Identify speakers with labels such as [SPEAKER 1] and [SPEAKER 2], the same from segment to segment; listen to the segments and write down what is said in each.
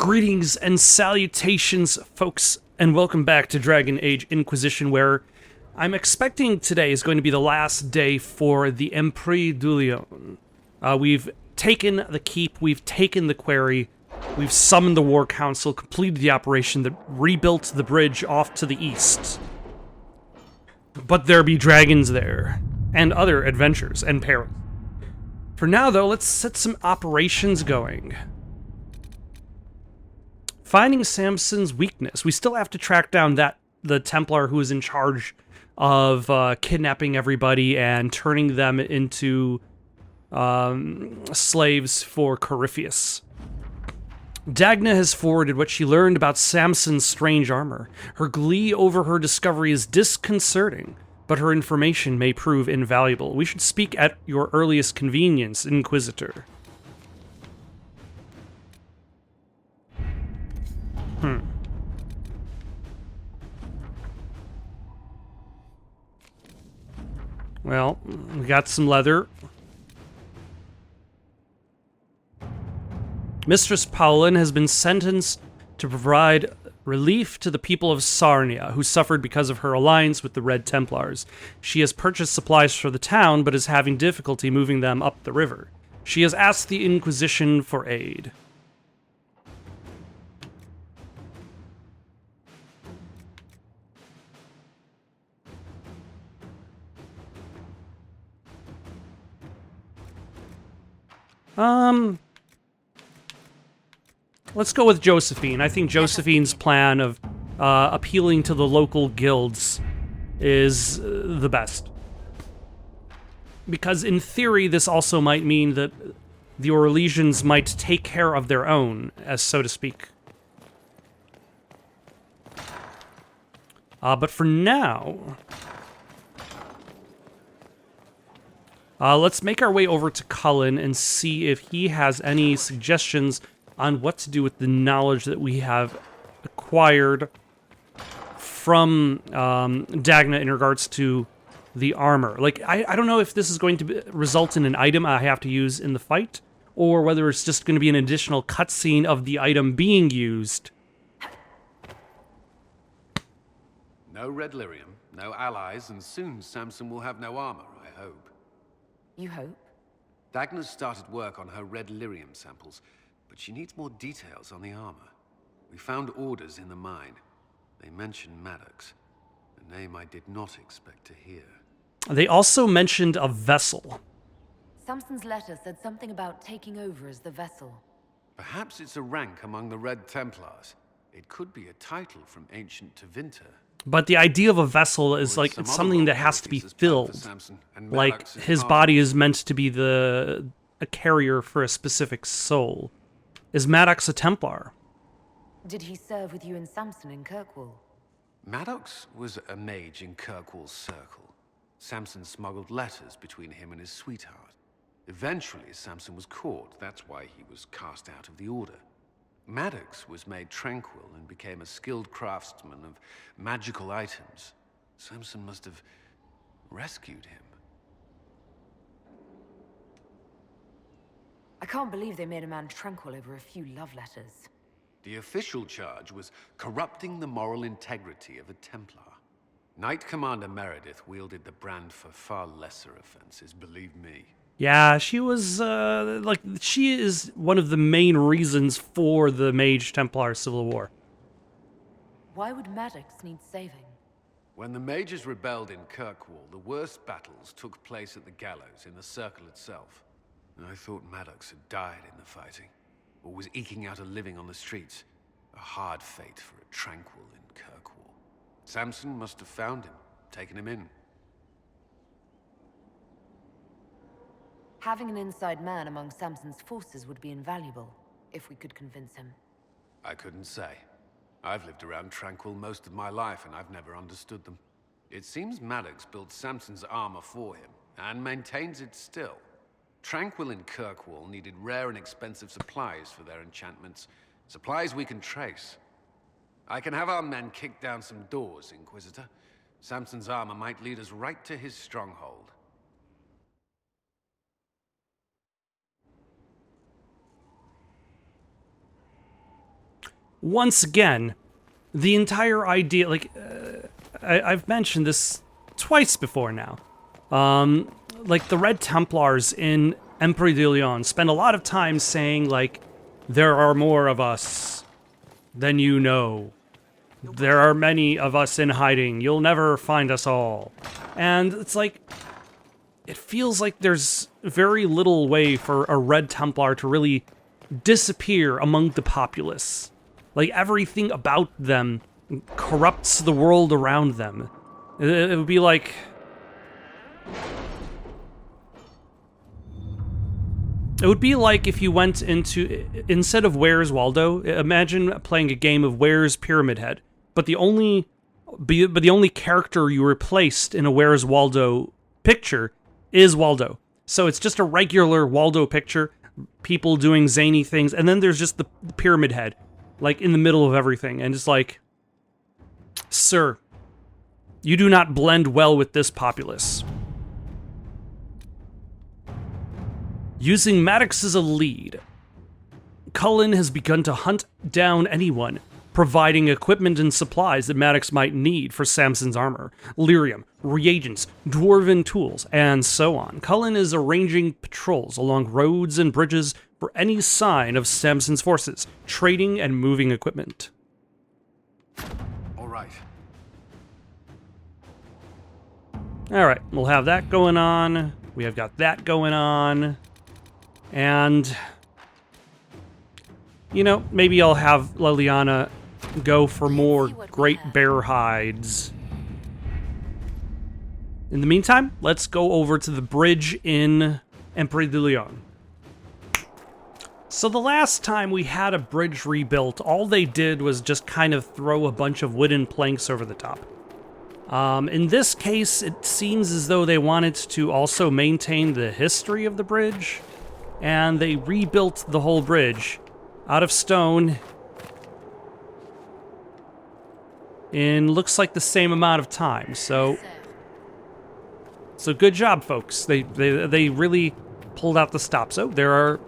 [SPEAKER 1] Greetings and salutations, folks, and welcome back to Dragon Age Inquisition, where I'm expecting today is going to be the last day for the Emprise du Lion. We've taken the keep, we've taken the quarry, we've summoned the War Council, completed the operation that rebuilt the bridge off to the east. But there be dragons there, and other adventures and perils. For now, though, let's set some operations going. Finding Samson's weakness. We still have to track down the Templar who is in charge of kidnapping everybody and turning them into slaves for Corypheus. Dagna has forwarded what she learned about Samson's strange armor. Her glee over her discovery is disconcerting, but her information may prove invaluable. We should speak at your earliest convenience, Inquisitor. Well, we got some leather. Mistress Paulin has been sentenced to provide relief to the people of Sarnia, who suffered because of her alliance with the Red Templars. She has purchased supplies for the town, but is having difficulty moving them up the river. She has asked the Inquisition for aid. Let's go with Josephine. I think Josephine's plan of appealing to the local guilds is the best. Because in theory, this also might mean that the Orlesians might take care of their own, as so to speak. But for now, let's make our way over to Cullen and see if he has any suggestions on what to do with the knowledge that we have acquired from Dagna in regards to the armor. Like, I don't know if this is going to result in an item I have to use in the fight, or whether it's just going to be an additional cutscene of the item being used.
[SPEAKER 2] No red lyrium, no allies, and soon Samson will have no armor, I hope.
[SPEAKER 3] You hope?
[SPEAKER 2] Dagna's started work on her red lyrium samples, but she needs more details on the armor. We found orders in the mine. They mentioned Maddox, a name I did not expect to hear.
[SPEAKER 1] They also mentioned a vessel.
[SPEAKER 3] Samson's letter said something about taking over as the vessel.
[SPEAKER 2] Perhaps it's a rank among the Red Templars. It could be a title from ancient Tevinter.
[SPEAKER 1] But the idea of a vessel is like, it's something that has to be filled. Like, his body is meant to be a carrier for a specific soul. Is Maddox a Templar?
[SPEAKER 3] Did he serve with you and Samson in Kirkwall?
[SPEAKER 2] Maddox was a mage in Kirkwall's circle. Samson smuggled letters between him and his sweetheart. Eventually, Samson was caught. That's why he was cast out of the Order. Maddox was made tranquil and became a skilled craftsman of magical items. Samson must have rescued him.
[SPEAKER 3] I can't believe they made a man tranquil over a few love letters.
[SPEAKER 2] The official charge was corrupting the moral integrity of a Templar. Knight Commander Meredith wielded the brand for far lesser offenses, believe me.
[SPEAKER 1] Yeah, she was, she is one of the main reasons for the Mage Templar Civil War.
[SPEAKER 3] Why would Maddox need saving?
[SPEAKER 2] When the mages rebelled in Kirkwall, the worst battles took place at the gallows in the circle itself. I thought Maddox had died in the fighting, or was eking out a living on the streets. A hard fate for a tranquil in Kirkwall. Samson must have found him, taken him in.
[SPEAKER 3] Having an inside man among Samson's forces would be invaluable, if we could convince him.
[SPEAKER 2] I couldn't say. I've lived around Tranquil most of my life, and I've never understood them. It seems Maddox built Samson's armor for him, and maintains it still. Tranquil in Kirkwall needed rare and expensive supplies for their enchantments. Supplies we can trace. I can have our men kick down some doors, Inquisitor. Samson's armor might lead us right to his stronghold.
[SPEAKER 1] once again, the entire idea, like, I've mentioned this twice before now. Like, the Red Templars in Emprise de Lyon spend a lot of time saying, like, there are more of us than you know. There are many of us in hiding. You'll never find us all. And it's like, it feels like there's very little way for a Red Templar to really disappear among the populace. Like, everything about them corrupts the world around them. It would be like... It would be like if you went into... Instead of Where's Waldo, imagine playing a game of Where's Pyramid Head. But the only character you replaced in a Where's Waldo picture is Waldo. So it's just a regular Waldo picture, people doing zany things, and then there's just the Pyramid Head, like, in the middle of everything, and it's like, sir, you do not blend well with this populace. Using Maddox as a lead, Cullen has begun to hunt down anyone providing equipment and supplies that Maddox might need for Samson's armor, lyrium, reagents, dwarven tools, and so on. Cullen is arranging patrols along roads and bridges for any sign of Samson's forces, trading and moving equipment.
[SPEAKER 2] All right.
[SPEAKER 1] Alright, we'll have that going on. We have got that going on. And, you know, maybe I'll have Liliana go for more great bear hides. In the meantime, let's go over to the bridge in Emprise de Lyon. So the last time we had a bridge rebuilt, all they did was just kind of throw a bunch of wooden planks over the top. In this case, it seems as though they wanted to also maintain the history of the bridge, and they rebuilt the whole bridge out of stone in looks like the same amount of time. So good job, folks. They really pulled out the stops. Oh, there are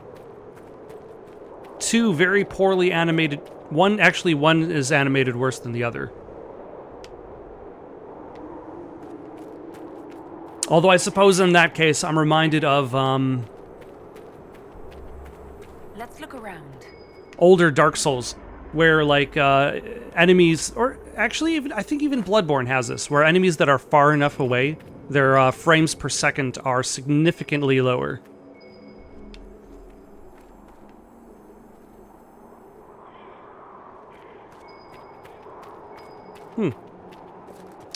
[SPEAKER 1] two very poorly animated. One is animated worse than the other. Although I suppose in that case, I'm reminded of
[SPEAKER 3] Let's look around.
[SPEAKER 1] older Dark Souls, where like enemies, or actually even I think even Bloodborne has this, where enemies that are far enough away, their frames per second are significantly lower.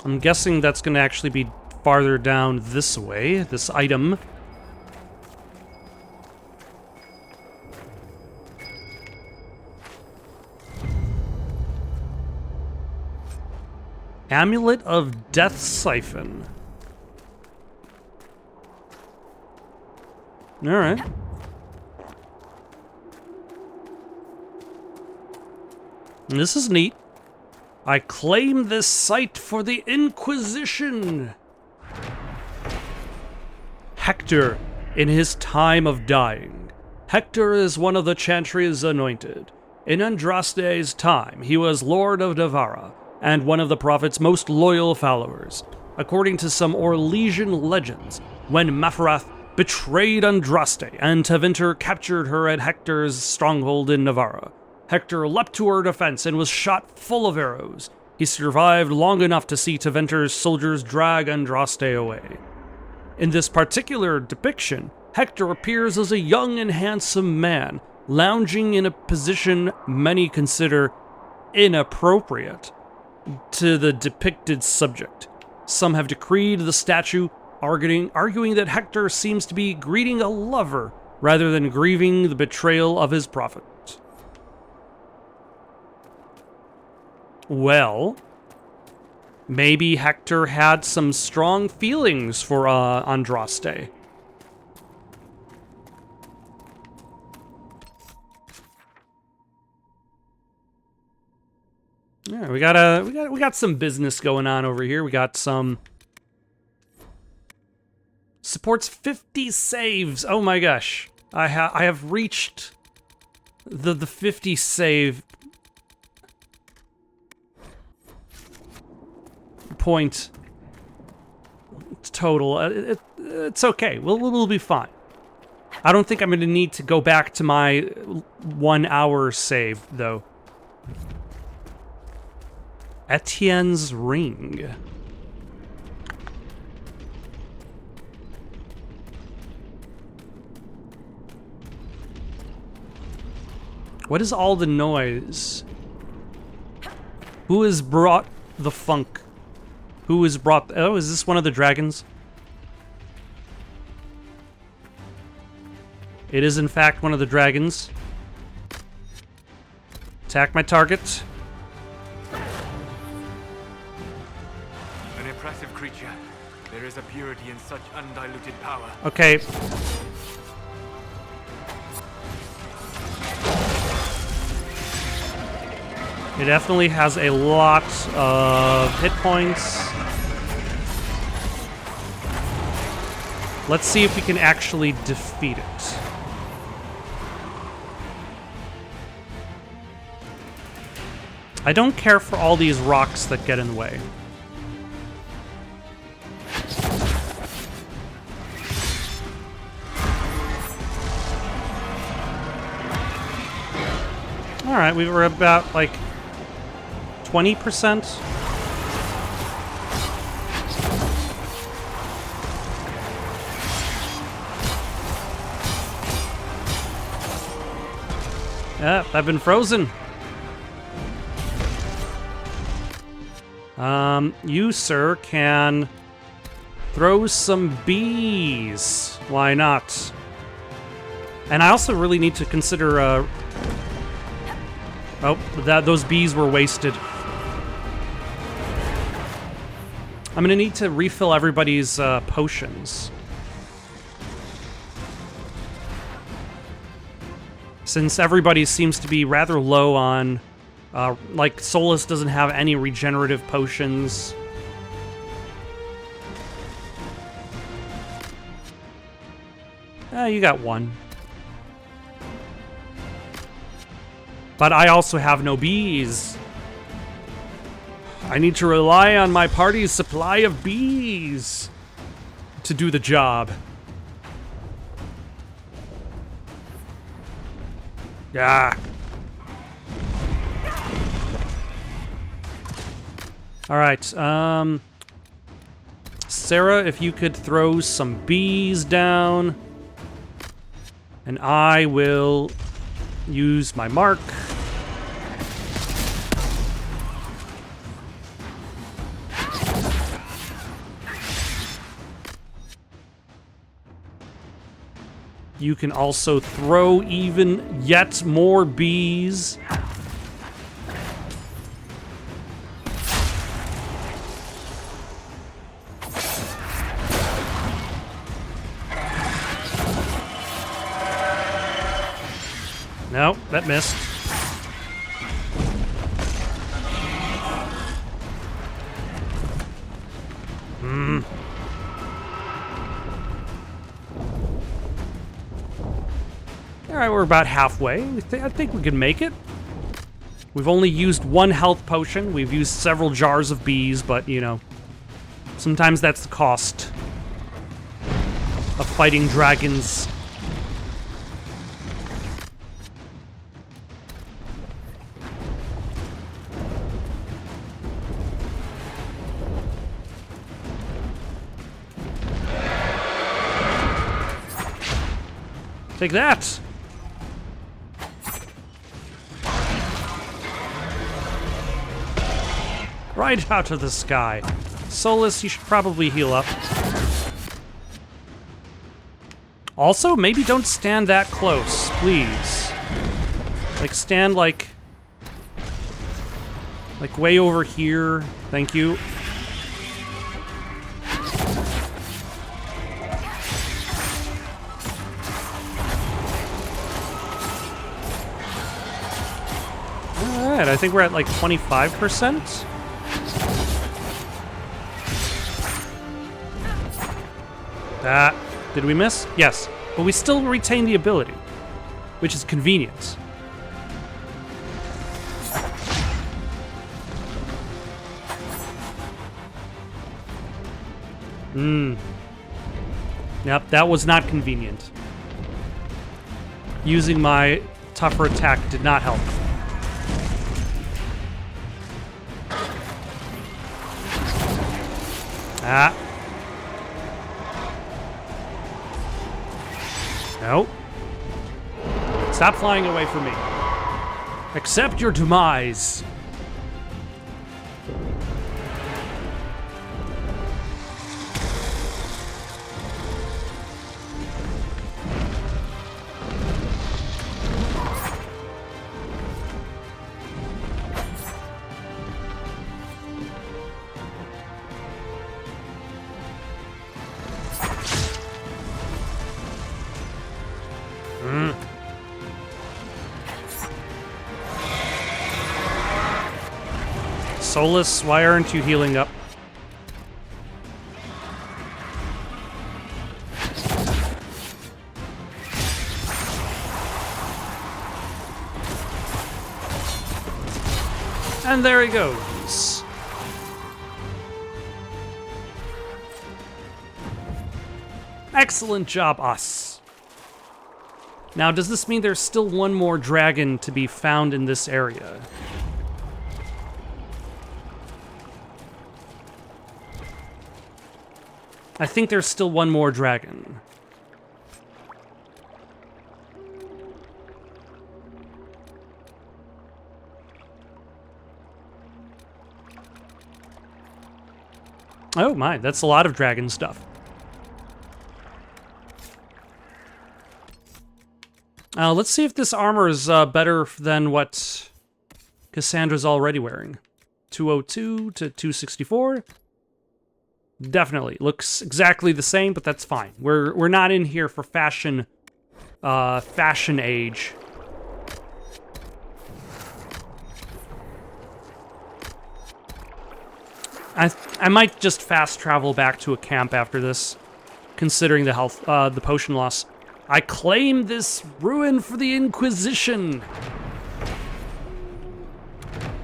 [SPEAKER 1] I'm guessing that's going to actually be farther down this way, this item. Amulet of Death Siphon. Alright. This is neat. I claim this site for the Inquisition. Hector, in his time of dying. Hector is one of the Chantry's anointed. In Andraste's time, he was Lord of Navarra, and one of the Prophet's most loyal followers. According to some Orlesian legends, when Mafarath betrayed Andraste and Tevinter captured her at Hector's stronghold in Navarra, Hector leapt to her defense and was shot full of arrows. He survived long enough to see Tevinter's soldiers drag Andraste away. In this particular depiction, Hector appears as a young and handsome man, lounging in a position many consider inappropriate to the depicted subject. Some have decreed the statue, arguing that Hector seems to be greeting a lover rather than grieving the betrayal of his prophet. Well, maybe Hector had some strong feelings for Andraste. Yeah, we got some business going on over here. We got some supports 50 saves. Oh my gosh, I have reached the 50 save point total. It's okay. We'll be fine. I don't think I'm going to need to go back to my 1 hour save, though. Etienne's ring. What is all the noise? Who has brought the funk? Who has brought... Oh, is this one of the dragons? It is, in fact, one of the dragons. Attack my target.
[SPEAKER 4] An impressive creature. There is a purity in such undiluted power.
[SPEAKER 1] Okay. It definitely has a lot of hit points. Let's see if we can actually defeat it. I don't care for all these rocks that get in the way. Alright, we were about, like, 20%? Yeah, I've been frozen. You, sir, can throw some bees. Why not? And I also really need to consider, oh, those bees were wasted. I'm gonna need to refill everybody's potions. Since everybody seems to be rather low on, like, Solus doesn't have any regenerative potions. You got one. But I also have no bees. I need to rely on my party's supply of bees to do the job. Yeah. All right. Sarah, if you could throw some bees down, and I will use my mark. You can also throw even yet more bees. No, that missed. Alright, we're about halfway. I think we can make it. We've only used one health potion. We've used several jars of bees, but, you know, sometimes that's the cost of fighting dragons. Take that! Right out of the sky. Solus, you should probably heal up. Also, maybe don't stand that close, please. Like, stand, like way over here. Thank you. Alright, I think we're at, like, 25%? Did we miss? Yes. But we still retain the ability, which is convenient. Yep, that was not convenient. Using my tougher attack did not help. Ah. Nope. Stop flying away from me. Accept your demise. Solus, why aren't you healing up? And there he goes. Excellent job, us. Now, does this mean there's still one more dragon to be found in this area? I think there's still one more dragon. Oh my, that's a lot of dragon stuff. Let's see if this armor is better than what Cassandra's already wearing. 202 to 264. Definitely looks exactly the same, but that's fine. We're not in here for fashion age. I might just fast travel back to a camp after this, considering the health the potion loss. I claim this ruin for the Inquisition.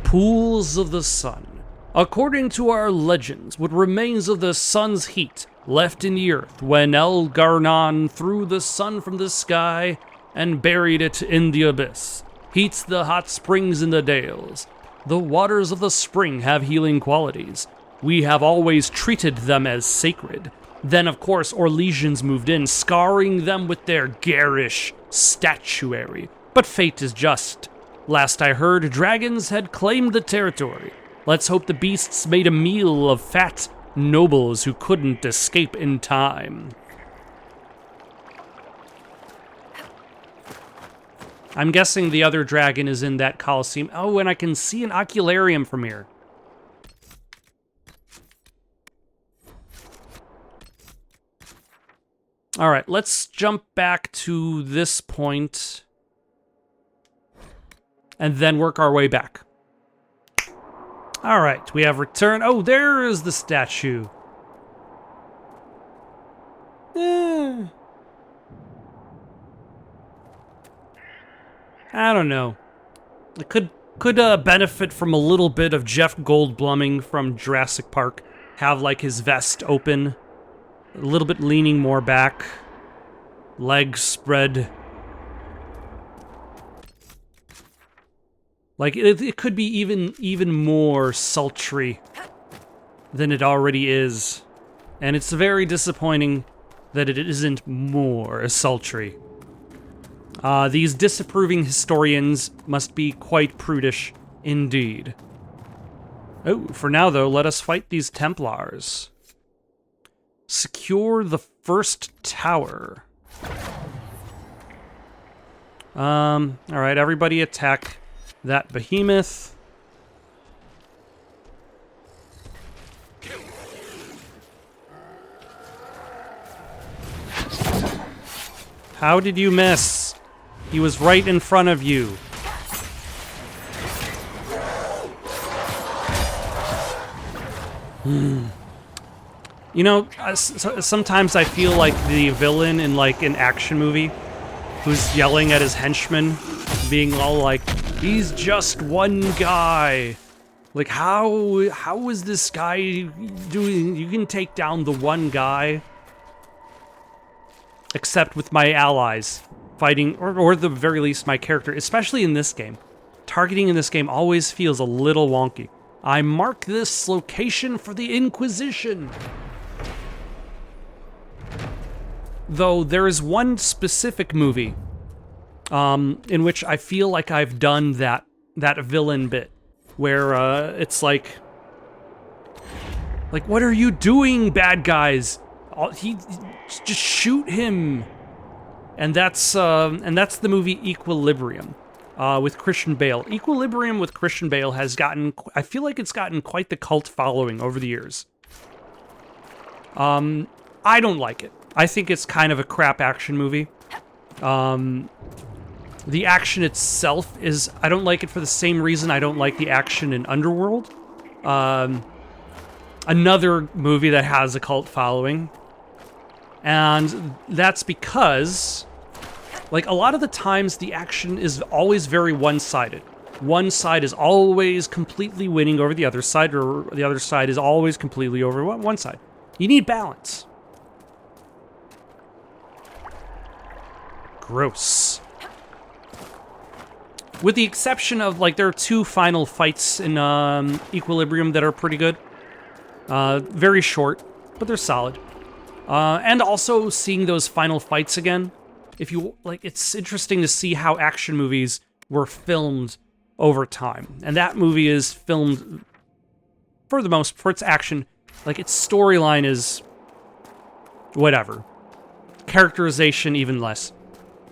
[SPEAKER 1] Pools of the Sun. According to our legends, what remains of the sun's heat left in the earth when El Garnon threw the sun from the sky and buried it in the abyss, heats the hot springs in the dales. The waters of the spring have healing qualities. We have always treated them as sacred. Then, of course, Orlesians moved in, scarring them with their garish statuary. But fate is just. Last I heard, dragons had claimed the territory. Let's hope the beasts made a meal of fat nobles who couldn't escape in time. I'm guessing the other dragon is in that Colosseum. Oh, and I can see an ocularium from here. All right, let's jump back to this point and then work our way back. All right, we have returned. Oh, there is the statue. I don't know. It could benefit from a little bit of Jeff Goldbluming from Jurassic Park. Have like his vest open, a little bit leaning more back, legs spread. Like, it could be even more sultry than it already is. And it's very disappointing that it isn't more sultry. These disapproving historians must be quite prudish indeed. Oh, for now, though, let us fight these Templars. Secure the first tower. Alright, everybody attack that behemoth. How did you miss? He was right in front of you. You know, sometimes I feel like the villain in like an action movie who's yelling at his henchmen, being all like, he's just one guy. Like, how is this guy doing? You can take down the one guy, except with my allies fighting, or at the very least my character, especially in this game. Targeting in this game always feels a little wonky. I mark this location for the Inquisition. Though there is one specific movie in which I feel like I've done that villain bit, where it's like, what are you doing, bad guys? Just shoot him. And that's the movie Equilibrium with Christian Bale. Equilibrium with Christian Bale has gotten, I feel like it's gotten quite the cult following over the years. I don't like it. I think it's kind of a crap action movie. The action itself is, I don't like it for the same reason I don't like the action in Underworld. Another movie that has a cult following. And that's because, like, a lot of the times the action is always very one-sided. One side is always completely winning over the other side, or the other side is always completely over one side. You need balance. Gross. With the exception of, like, there are two final fights in Equilibrium that are pretty good. Very short, but they're solid. And also seeing those final fights again. If you, like, it's interesting to see how action movies were filmed over time. And that movie is filmed, for its action, like, its storyline is whatever. Characterization, even less.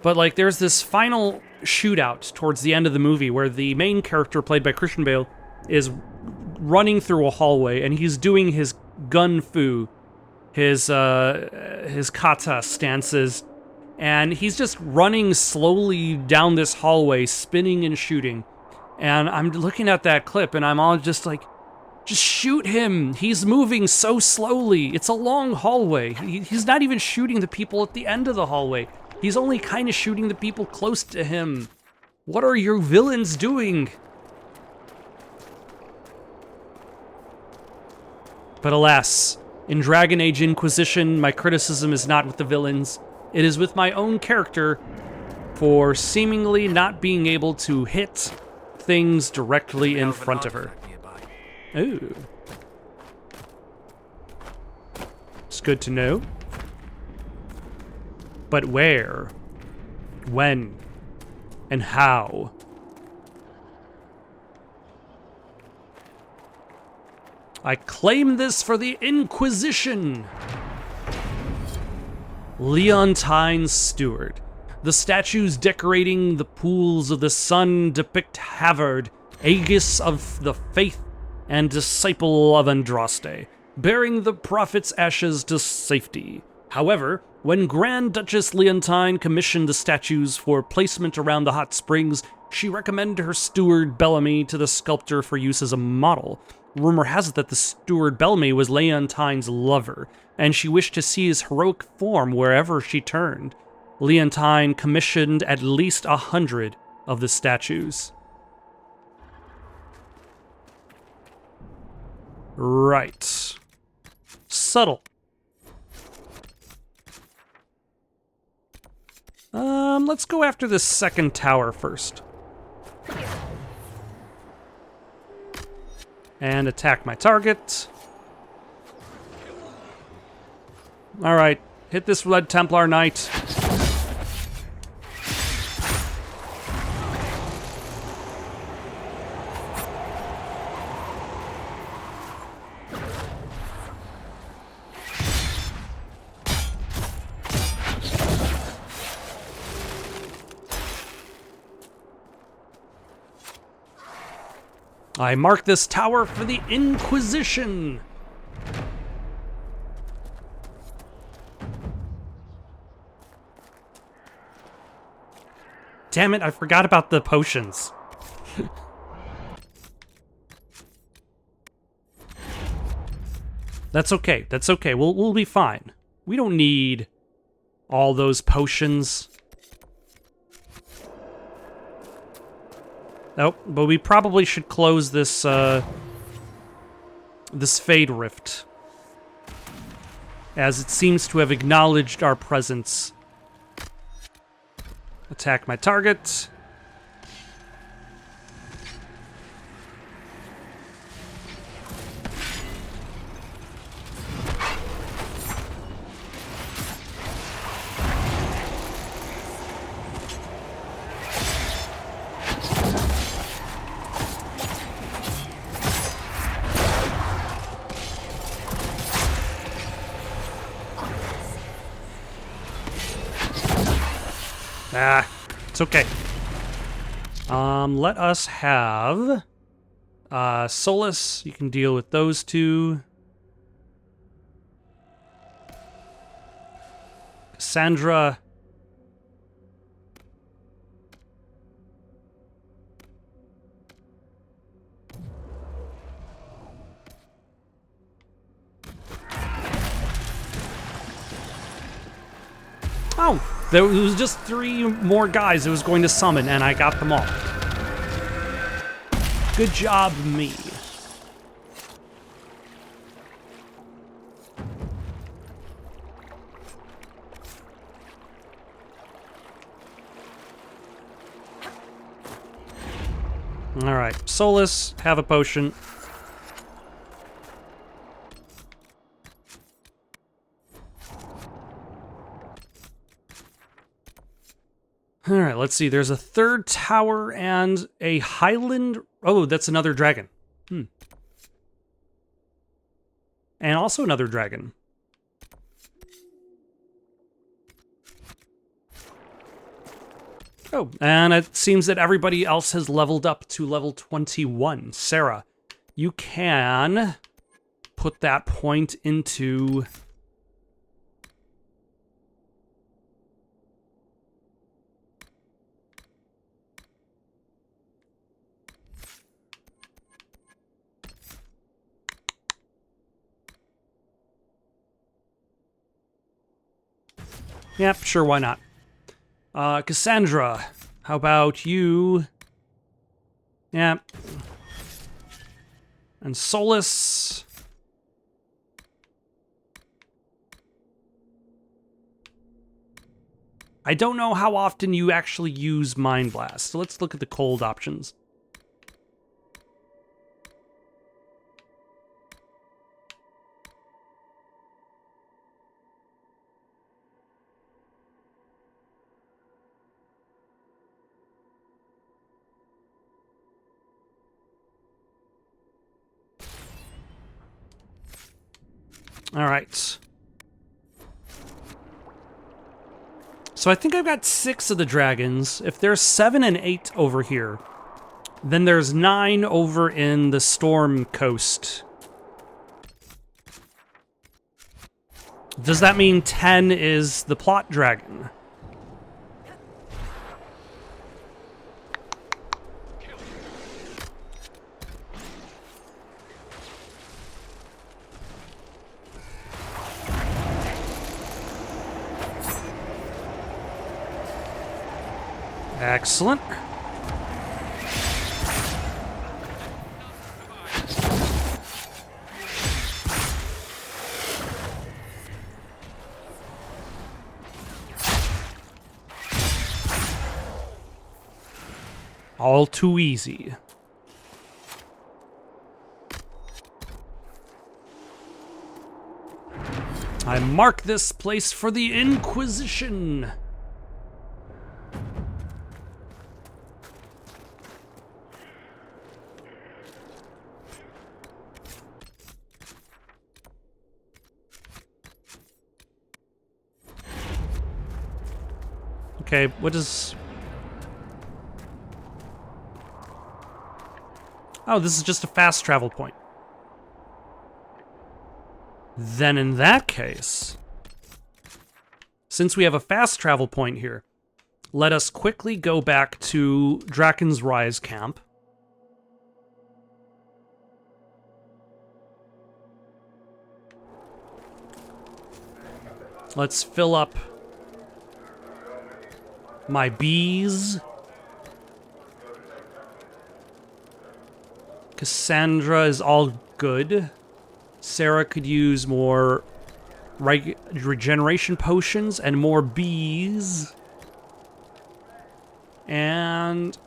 [SPEAKER 1] But, like, there's this final shootout towards the end of the movie where the main character, played by Christian Bale, is running through a hallway, and he's doing his gun fu, his kata stances, and he's just running slowly down this hallway, spinning and shooting. And I'm looking at that clip, and I'm all just like, just shoot him! He's moving so slowly. It's a long hallway. He's not even shooting the people at the end of the hallway. He's only kind of shooting the people close to him. What are your villains doing? But alas, in Dragon Age Inquisition, my criticism is not with the villains. It is with my own character for seemingly not being able to hit things directly in front of her. Ooh. It's good to know. But where? When? And how? I claim this for the Inquisition! Leontine's Steward. The statues decorating the pools of the sun depict Havard, Aegis of the Faith and disciple of Andraste, bearing the prophet's ashes to safety. However, when Grand Duchess Leontine commissioned the statues for placement around the hot springs, she recommended her steward Bellamy to the sculptor for use as a model. Rumor has it that the steward Bellamy was Leontine's lover, and she wished to see his heroic form wherever she turned. Leontine commissioned at least 100 of the statues. Right. Subtle. Let's go after this second tower first. And attack my target. Alright, hit this Red Templar Knight. I mark this tower for the Inquisition. Damn it, I forgot about the potions. That's okay, that's okay, we'll be fine. We don't need all those potions. Nope, but we probably should close this this Fade Rift, as it seems to have acknowledged our presence. Attack my target. Ah, it's okay. Let us have Solus. You can deal with those two. Cassandra. Oh, there was just 3 more guys it was going to summon, and I got them all. Good job, me. All right, Solus, have a potion. All right, let's see. There's a 3rd tower and a Highland... Oh, that's another dragon. And also another dragon. Oh, and it seems that everybody else has leveled up to level 21. Sarah, you can put that point into... Yep, sure, why not? Cassandra, how about you? Yep. And Solus. I don't know how often you actually use Mind Blast, so let's look at the cold options. All right. So I think I've got 6 of the dragons. If there's 7 and 8 over here, then there's 9 over in the Storm Coast. Does that mean 10 is the plot dragon? Excellent. All too easy. I mark this place for the Inquisition. Okay, what is... Oh, this is just a fast travel point. Then in that case, since we have a fast travel point here, let us quickly go back to Draken's Rise camp. Let's fill up my bees. Cassandra is all good. Sarah could use more regeneration potions and more bees. And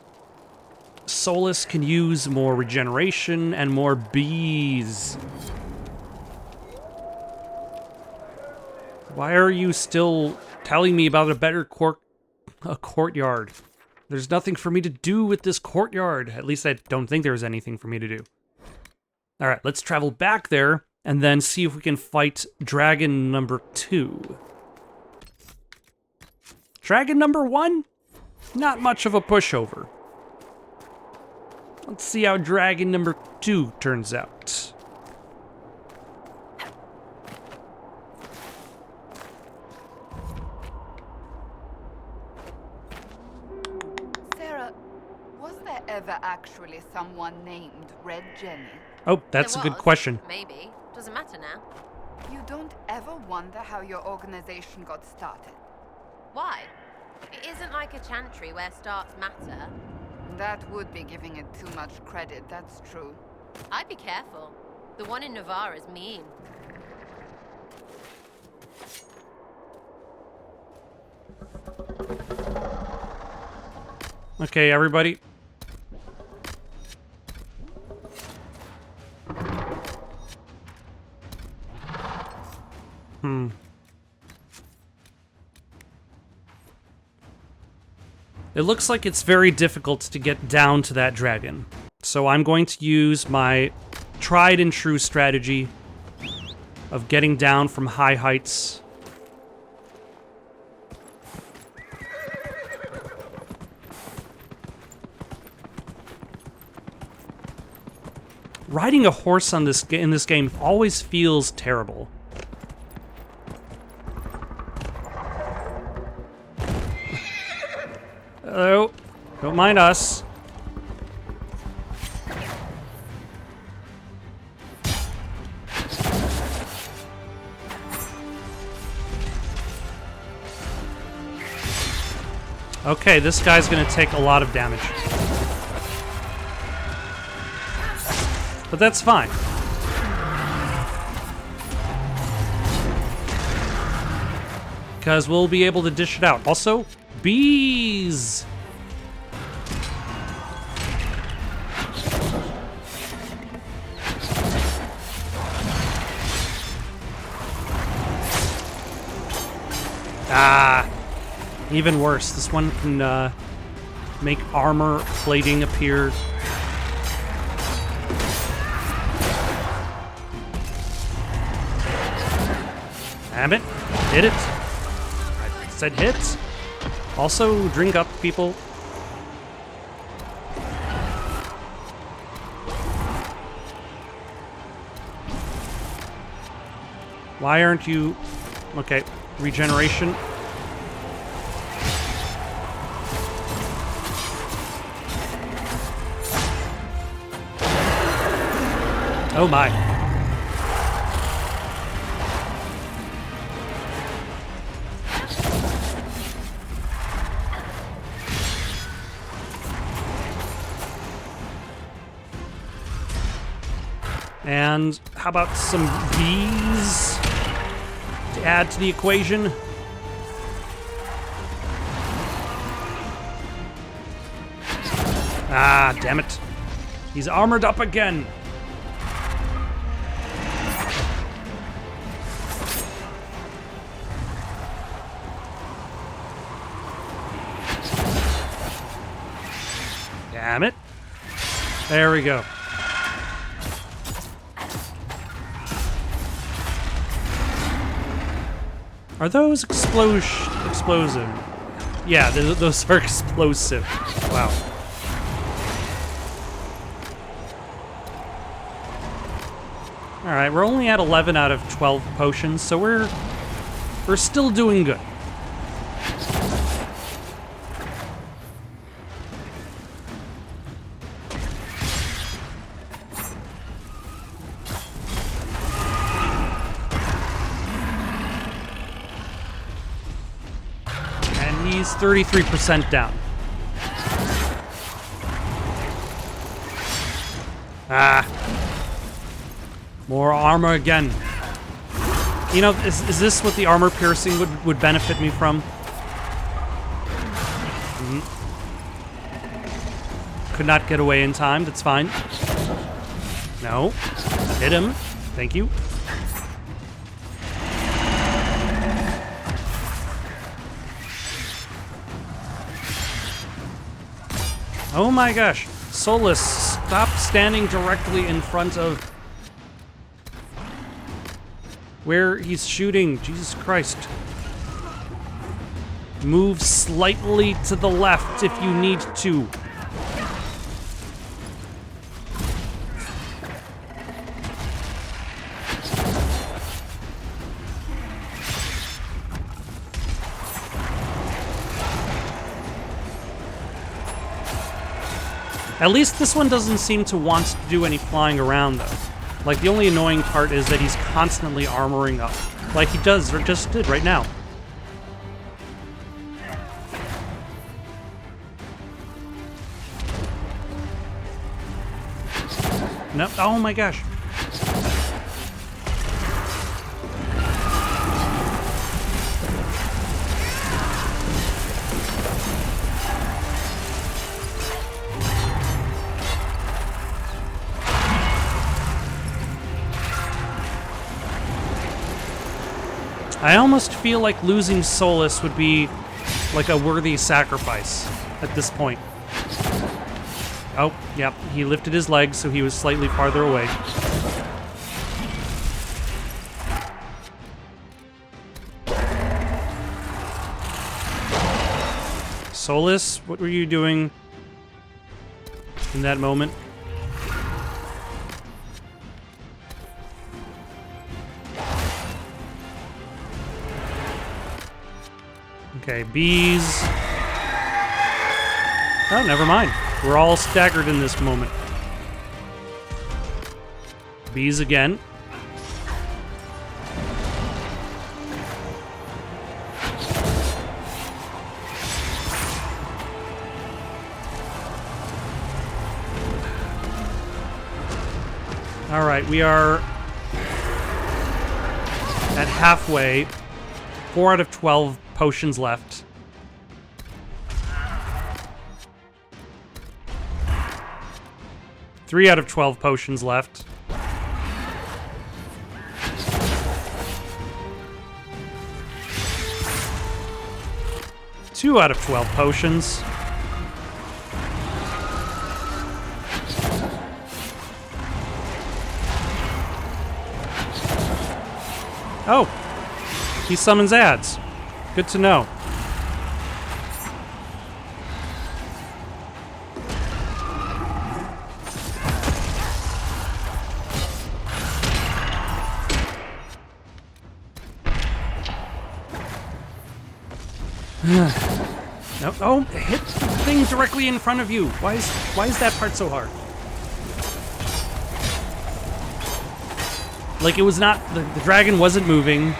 [SPEAKER 1] Solus can use more regeneration and more bees. Why are you still telling me about a better courtyard? There's nothing for me to do with this courtyard. At least I don't think there's anything for me to do. All right, let's travel back there and then see if we can fight dragon number 2. Dragon number 1? Not much of a pushover. Let's see how dragon number 2 turns out.
[SPEAKER 5] Sarah, was there ever actually someone named Red Jenny?
[SPEAKER 1] Oh, that's a good question.
[SPEAKER 6] Maybe. Doesn't matter now.
[SPEAKER 5] You don't ever wonder how your organization got started?
[SPEAKER 6] Why? It isn't like a chantry where starts matter.
[SPEAKER 5] That would be giving it too much credit, that's true.
[SPEAKER 6] I'd be careful. The one in Navarre is mean.
[SPEAKER 1] Okay, everybody. It looks like it's very difficult to get down to that dragon. So I'm going to use my tried and true strategy of getting down from high heights. Riding a horse on in this game always feels terrible. Hello. Don't mind us. Okay, this guy's gonna take a lot of damage. But that's fine. Because we'll be able to dish it out. Also, bees! Ah! Even worse. This one can make armor plating appear. Damn it. Hit it. I said hit. Also, drink up, people. Why aren't you... Okay, regeneration. Oh my. And how about some bees to add to the equation? Ah, damn it. He's armored up again. Damn it. There we go. Are those explosive? Yeah, those are explosive. Wow. Alright, we're only at 11 out of 12 potions, so we're still doing good. He's 33% down. Ah. More armor again. You know, is this what the armor piercing would benefit me from? Could not get away in time, that's fine. No. Hit him. Thank you. Oh my gosh. Solus, stop standing directly in front of where he's shooting. Jesus Christ. Move slightly to the left if you need to. At least this one doesn't seem to want to do any flying around, though. Like, the only annoying part is that he's constantly armoring up. Like he does, or just did right now. Nope. Oh my gosh. I almost feel like losing Solus would be like a worthy sacrifice at this point. Oh, yep, he lifted his legs, so he was slightly farther away. Solus, what were you doing in that moment? Okay, bees. Oh, never mind. We're all staggered in this moment. Bees again. All right, we are at halfway. 4 out of 12 potions left. Three out of 12 potions left. Two out of 12 potions. Oh, he summons ads. Good to know. No, oh, hit the thing directly in front of you. Why is that part so hard? Like, it was not, the dragon wasn't moving.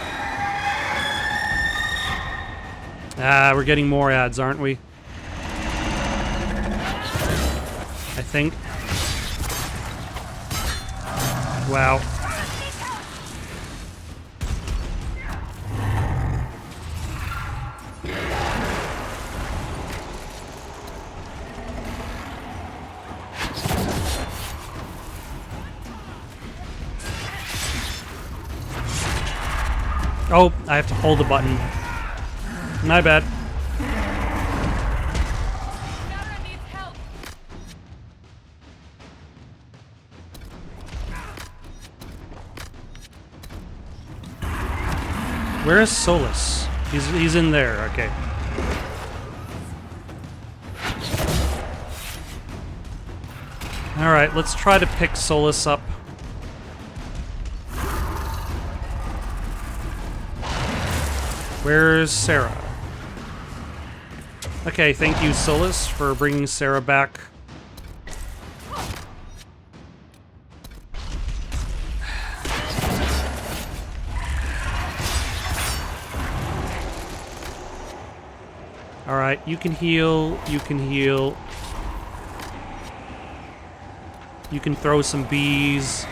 [SPEAKER 1] Ah, we're getting more ads, aren't we? I think. Wow. Oh, I have to hold the button. My bad. Where is Solus? He's in there, okay. Alright, let's try to pick Solus up. Where's Sarah? Okay, thank you, Solus, for bringing Sarah back. Alright, you can heal, you can heal. You can throw some bees.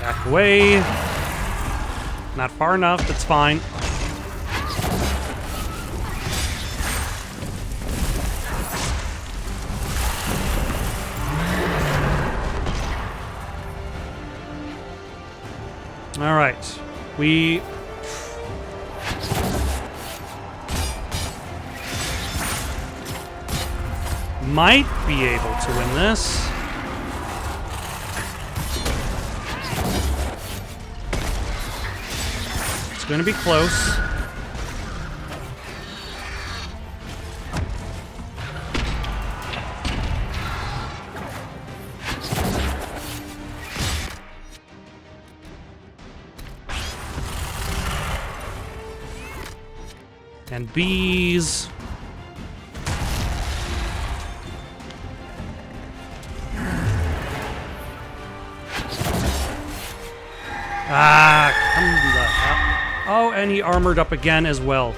[SPEAKER 1] Back away. Not far enough, that's fine. All right, we might be able to win this. It's going to be close. And bees. Ah, come the hell. Oh, and he armored up again as well.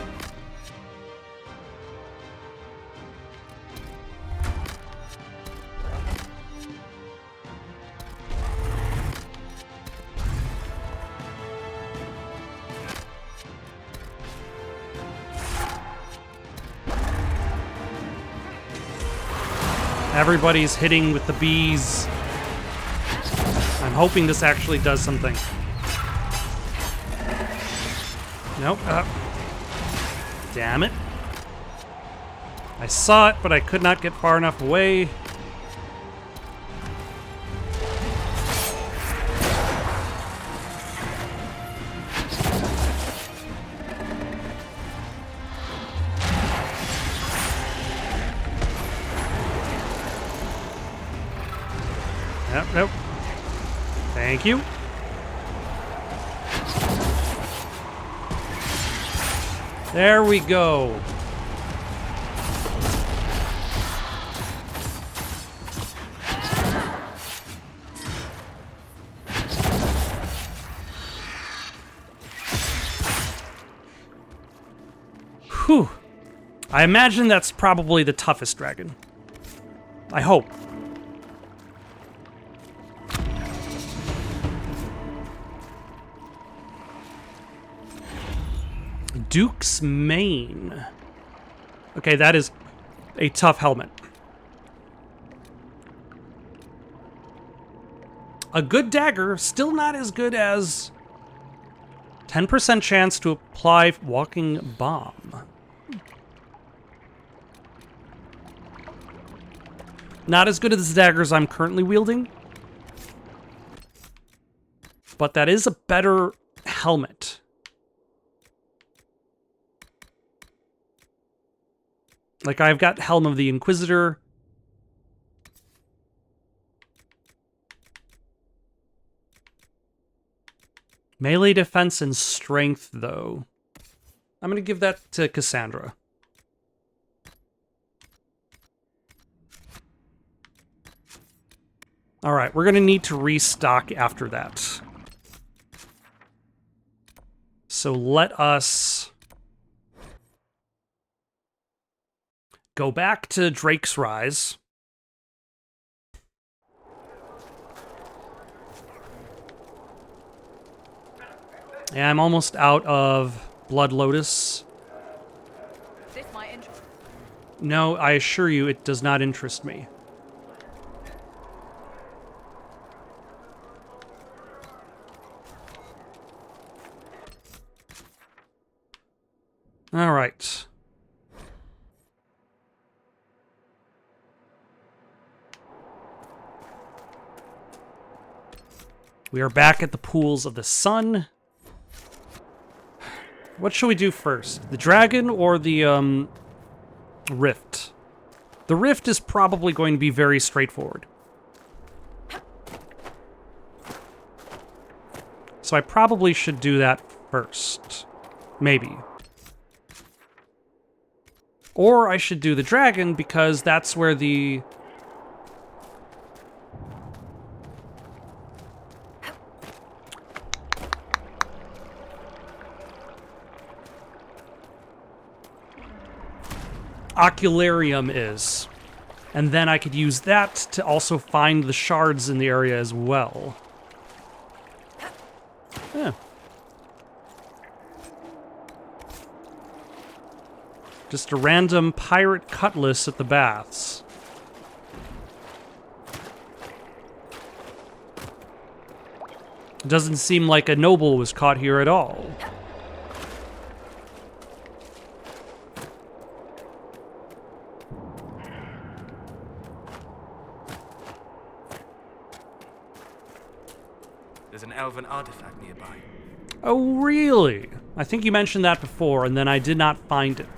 [SPEAKER 1] Everybody's hitting with the bees. I'm hoping this actually does something. Nope. Damn it. I saw it, but I could not get far enough away. Nope. Thank you. There we go. Whew. I imagine that's probably the toughest dragon. I hope. Duke's Mane. Okay, that is a tough helmet. A good dagger, still not as good as 10% chance to apply walking bomb. Not as good as the daggers I'm currently wielding, but that is a better helmet. Like, I've got Helm of the Inquisitor. Melee defense and strength, though. I'm going to give that to Cassandra. All right, we're going to need to restock after that. So let us go back to Drake's Rise. Yeah, I'm almost out of Blood Lotus.
[SPEAKER 5] This might interest.
[SPEAKER 1] No, I assure you, it does not interest me. All right. We are back at the pools of the sun. What shall we do first? The dragon or the rift? The rift is probably going to be very straightforward. So I probably should do that first. Maybe. Or I should do the dragon because that's where the Ocularium is. And then I could use that to also find the shards in the area as well. Just a random pirate cutlass at the baths. It doesn't seem like a noble was caught here at all.
[SPEAKER 4] There's an elven artifact nearby.
[SPEAKER 1] Oh, really? I think you mentioned that before, and then I did not find it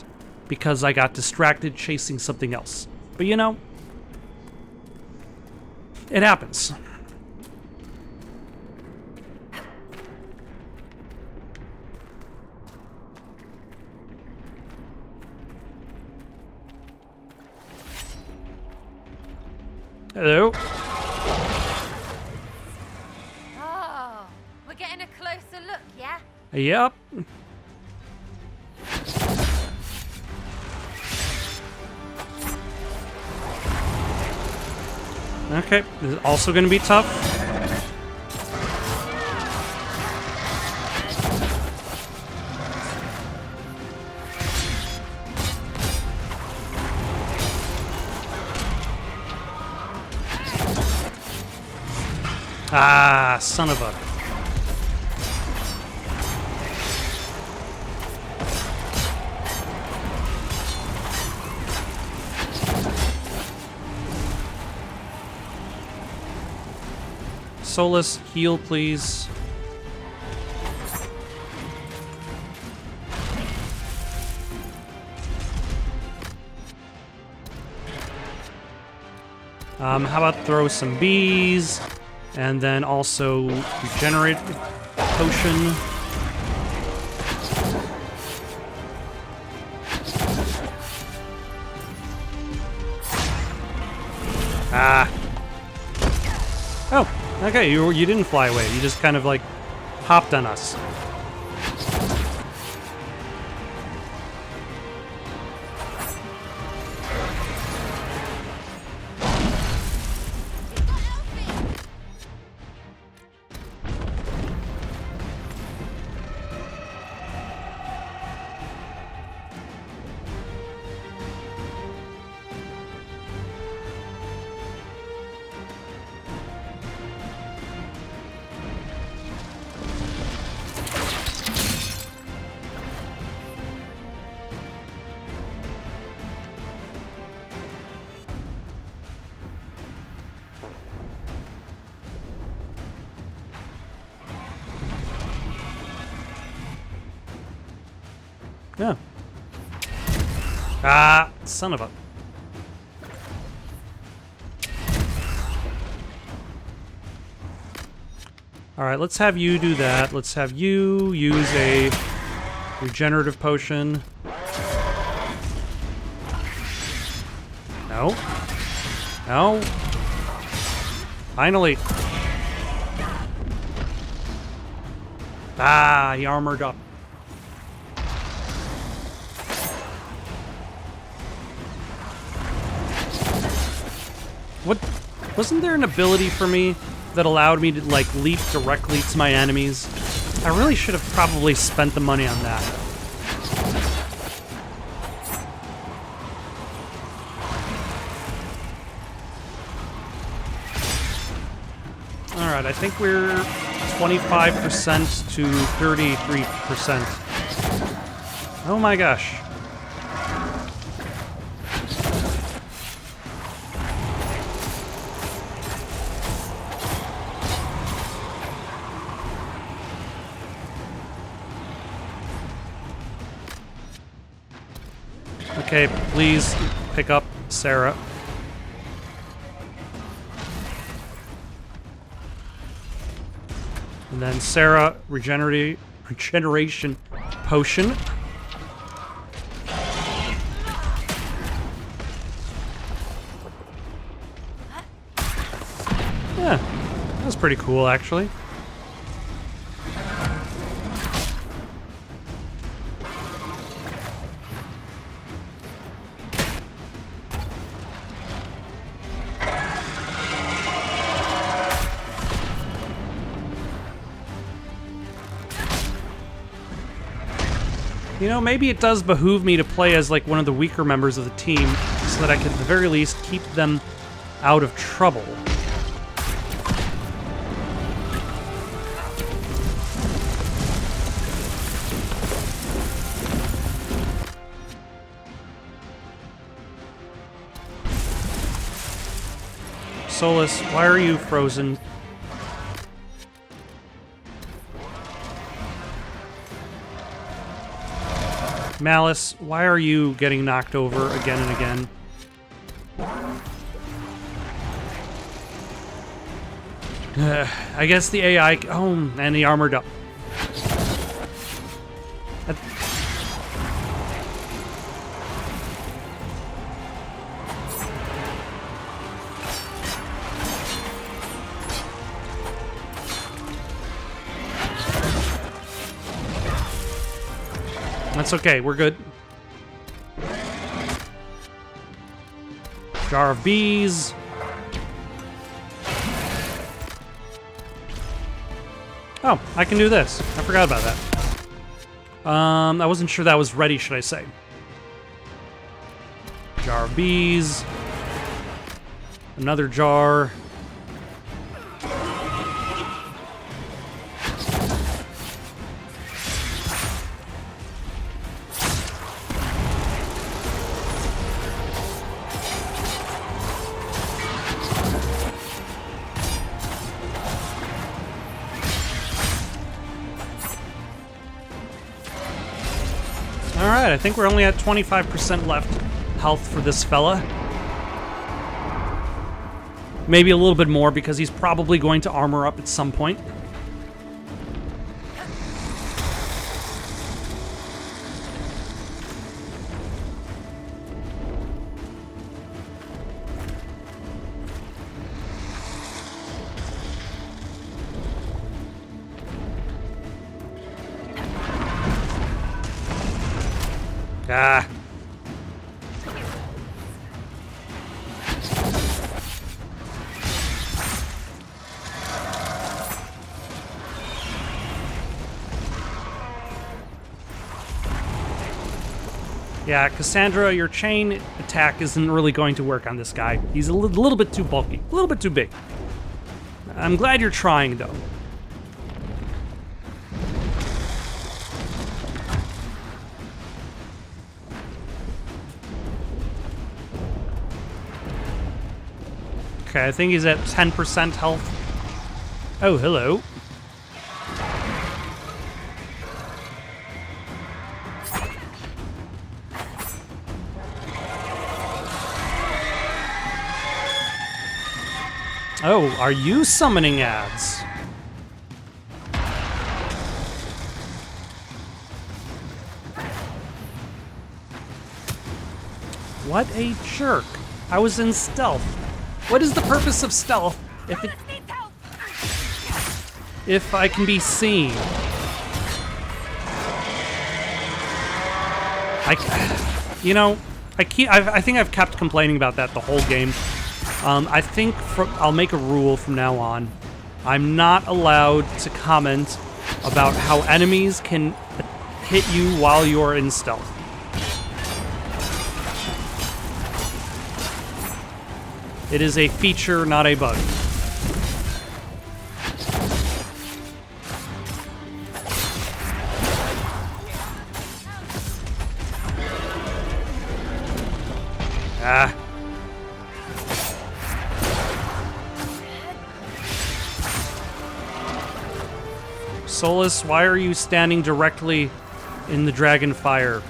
[SPEAKER 1] because I got distracted chasing something else. But you know, it happens. Hello?
[SPEAKER 6] Oh, we're getting a closer look, yeah?
[SPEAKER 1] Yep. Okay, this is also going to be tough. Ah, son of a... Solus, heal, please. How about throw some bees, and then also regenerate potion. Ah. Oh. Okay, you didn't fly away. You just kind of, like, hopped on us. Yeah. Ah, son of a... Alright, let's have you do that. Let's have you use a regenerative potion. No. No. Finally. Ah, he armored up. What? Wasn't there an ability for me that allowed me to, like, leap directly to my enemies? I really should have probably spent the money on that. Alright, I think we're 25% to 33%. Oh my gosh. Okay, please pick up Sarah. And then Sarah, regeneration potion. Yeah, that was pretty cool, actually. You know, maybe it does behoove me to play as, like, one of the weaker members of the team, so that I can, at the very least, keep them out of trouble. Solus, why are you frozen? Malice, why are you getting knocked over again and again? I guess the AI... Oh, and he armored up. That's okay, we're good. Jar of bees. Oh, I can do this. I forgot about that. I wasn't sure that was ready, should I say. Jar of bees. Another jar. Alright, I think we're only at 25% left health for this fella. Maybe a little bit more because he's probably going to armor up at some point. Ah. Yeah, Cassandra, your chain attack isn't really going to work on this guy. He's a little bit too bulky, a little bit too big. I'm glad you're trying, though. Okay, I think he's at 10% health. Oh, hello. Oh, are you summoning ads? What a jerk. I was in stealth. What is the purpose of stealth if I can be seen? I think I've kept complaining about that the whole game. I think I'll make a rule from now on. I'm not allowed to comment about how enemies can hit you while you're in stealth. It is a feature, not a bug. Ah. Solus, why are you standing directly in the dragon fire?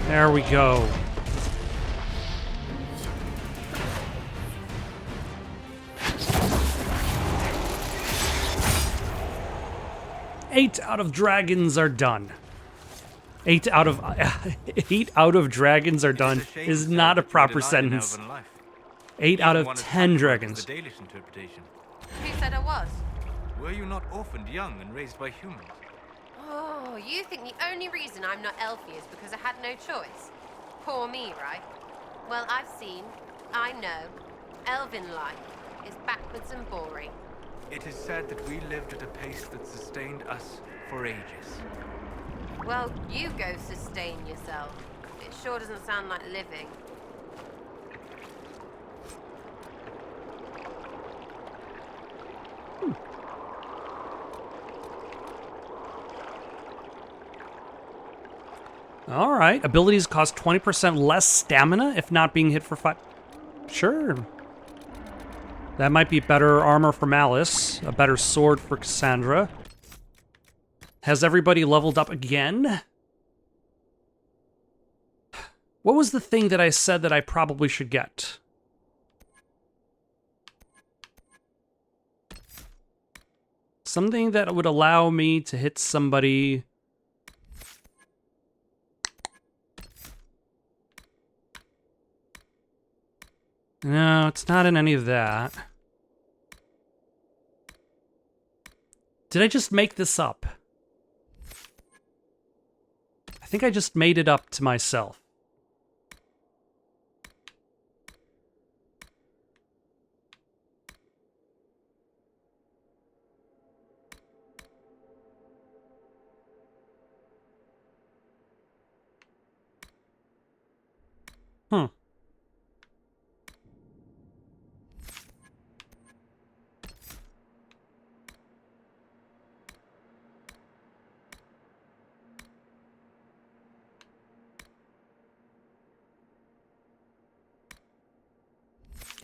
[SPEAKER 1] There we go. Eight out of dragons are done. 8 out of dragons are done is not a proper sentence. 8 out of 10 dragons.
[SPEAKER 6] Who said I was?
[SPEAKER 4] Were you not orphaned young and raised by humans?
[SPEAKER 6] Oh, you think the only reason I'm not Elfie is because I had no choice? Poor me, right? Well, I've seen, I know, elven life is backwards and boring.
[SPEAKER 4] It is said that we lived at a pace that sustained us for ages.
[SPEAKER 6] Well, you go sustain yourself. It sure doesn't sound like living.
[SPEAKER 1] All right. Abilities cost 20% less stamina if not being hit for 5. Sure. That might be better armor for Malice, a better sword for Cassandra. Has everybody leveled up again? What was the thing that I said that I probably should get? Something that would allow me to hit somebody. No, it's not in any of that. Did I just make this up? I think I just made it up to myself. Hmm.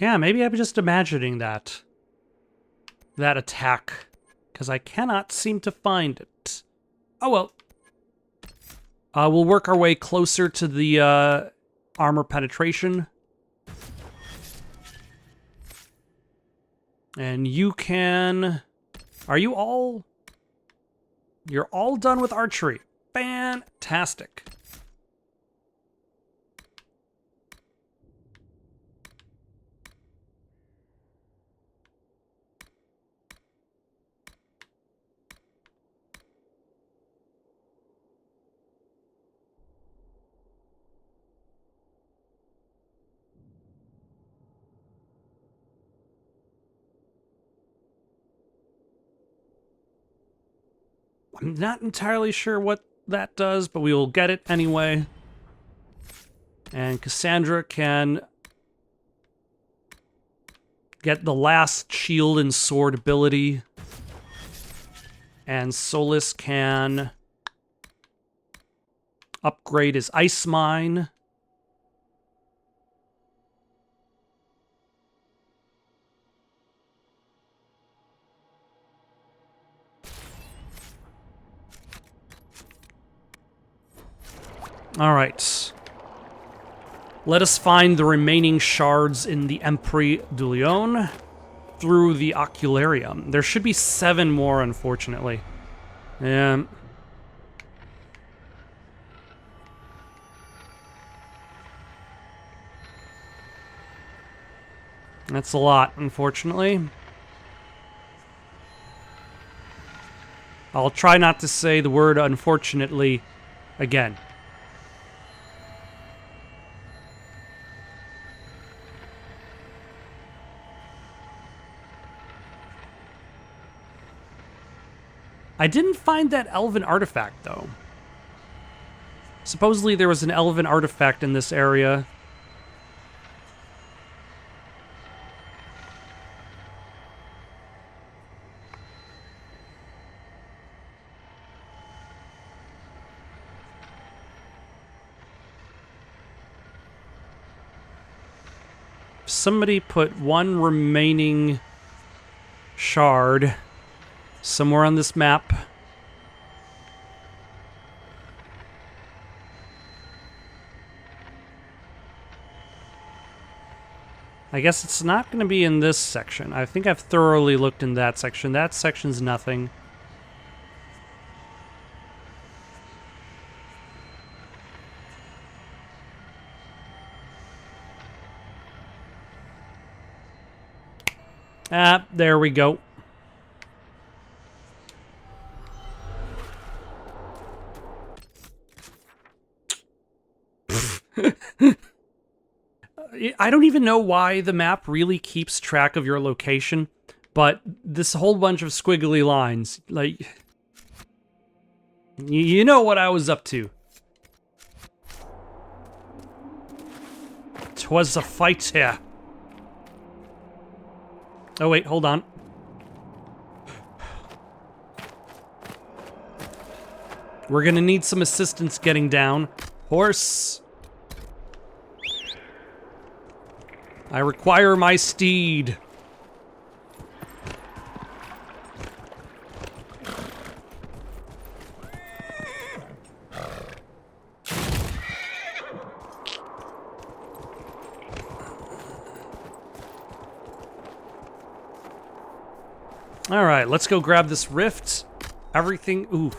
[SPEAKER 1] Yeah, maybe I'm just imagining that attack, because I cannot seem to find it. Oh well. We'll work our way closer to the armor penetration. And you can... Are you all... You're all done with archery. Fantastic. I'm not entirely sure what that does, but we will get it anyway. And Cassandra can get the last shield and sword ability. And Solus can upgrade his ice mine. All right. Let us find the remaining shards in the Emprise du Lion through the Ocularium. There should be 7 more, unfortunately. Yeah. That's a lot, unfortunately. I'll try not to say the word unfortunately again. I didn't find that elven artifact, though. Supposedly there was an elven artifact in this area. Somebody put one remaining shard somewhere on this map. I guess it's not going to be in this section. I think I've thoroughly looked in that section. That section's nothing. Ah, there we go. I don't even know why the map really keeps track of your location, but this whole bunch of squiggly lines, like, you know what I was up to. 'Twas a fight here. Oh wait, hold on. We're gonna need some assistance getting down. Horse. I require my steed. All right, let's go grab this rift. Everything, ooh,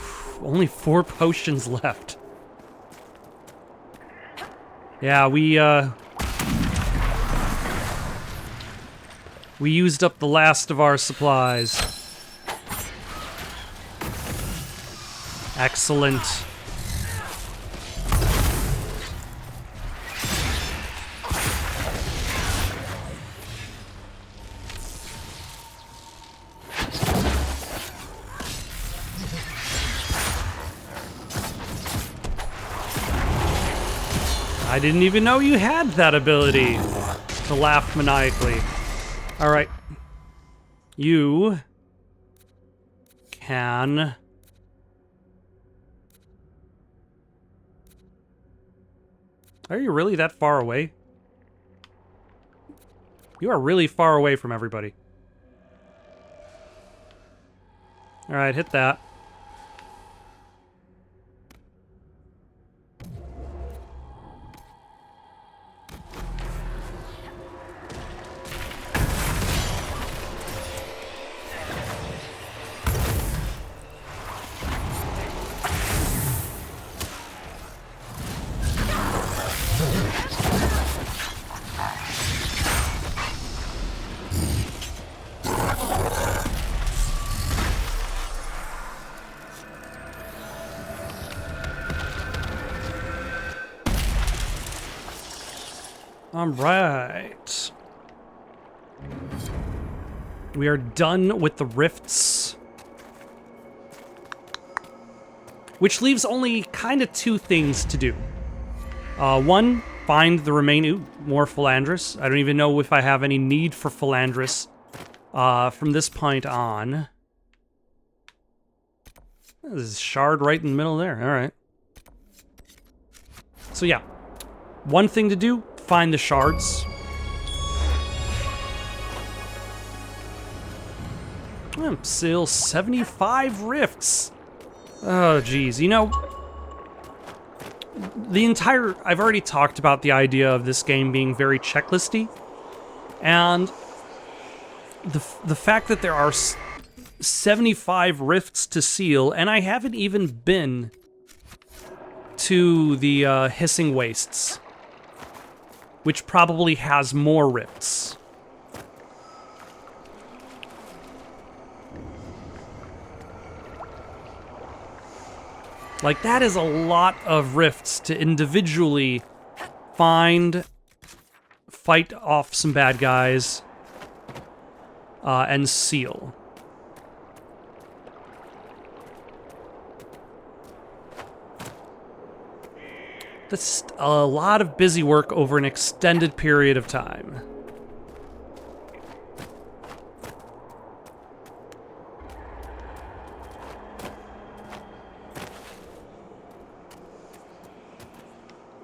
[SPEAKER 1] only 4 potions left. Yeah, we used up the last of our supplies. Excellent. I didn't even know you had that ability to laugh maniacally. All right. You can... Are you really that far away? You are really far away from everybody. All right, hit that. All right. We are done with the rifts. Which leaves only kind of 2 things to do. One, find the remaining... Ooh, more Philandris. I don't even know if I have any need for Philandris from this point on. This is shard right in the middle there. All right. So yeah, one thing to do, find the shards. Still 75 rifts. Oh, geez. You know, I've already talked about the idea of this game being very checklisty. And the fact that there are 75 rifts to seal, and I haven't even been to the Hissing Wastes, which probably has more rifts. Like, that is a lot of rifts to individually find, fight off some bad guys, and seal. That's a lot of busy work over an extended period of time.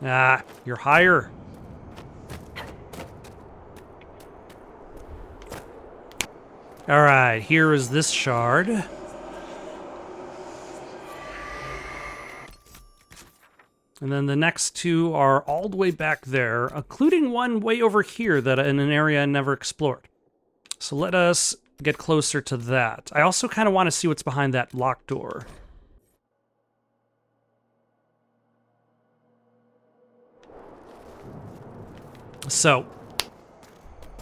[SPEAKER 1] Ah, you're higher. All right, here is this shard. And then the next 2 are all the way back there, including one way over here that in an area I never explored. So let us get closer to that. I also kind of want to see what's behind that locked door. So,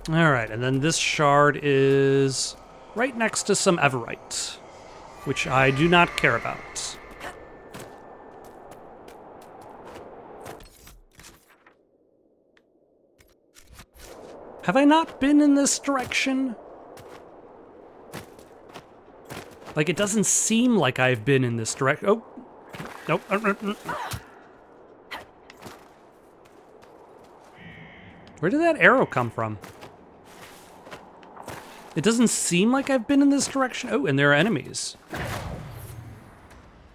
[SPEAKER 1] all right, and then this shard is right next to some Everite, which I do not care about. Have I not been in this direction? Like, it doesn't seem like I've been in this direction. Oh. Nope. Where did that arrow come from? It doesn't seem like I've been in this direction. Oh, and there are enemies.